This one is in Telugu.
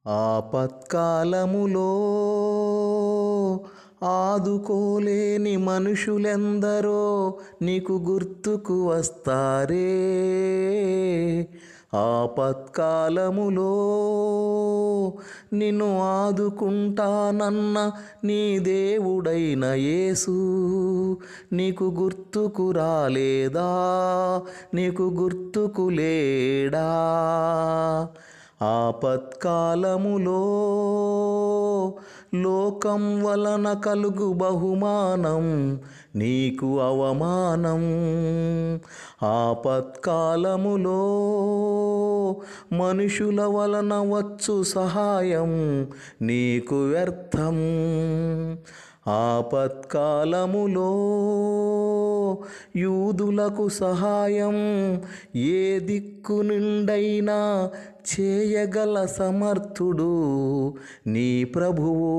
ఆపత్కాలములో ఆదుకోలేని మనుషులెందరో నీకు గుర్తుకు వస్తారే. ఆపత్కాలములో నిన్ను ఆదుకుంటానన్న నీ దేవుడైన యేసు నీకు గుర్తుకు రాలేదా? నీకు గుర్తుకు లేడా? ఆపత్కాలములో లోకం వలన కలుగు బహుమానం నీకు అవమానం. ఆపత్కాలములో మనుషుల వలన వచ్చు సహాయం నీకు వ్యర్థం. ఆపత్కాలములో యూదులకు సహాయం ఏ దిక్కు నుండైనా చేయగల సమర్థుడు నీ ప్రభువు.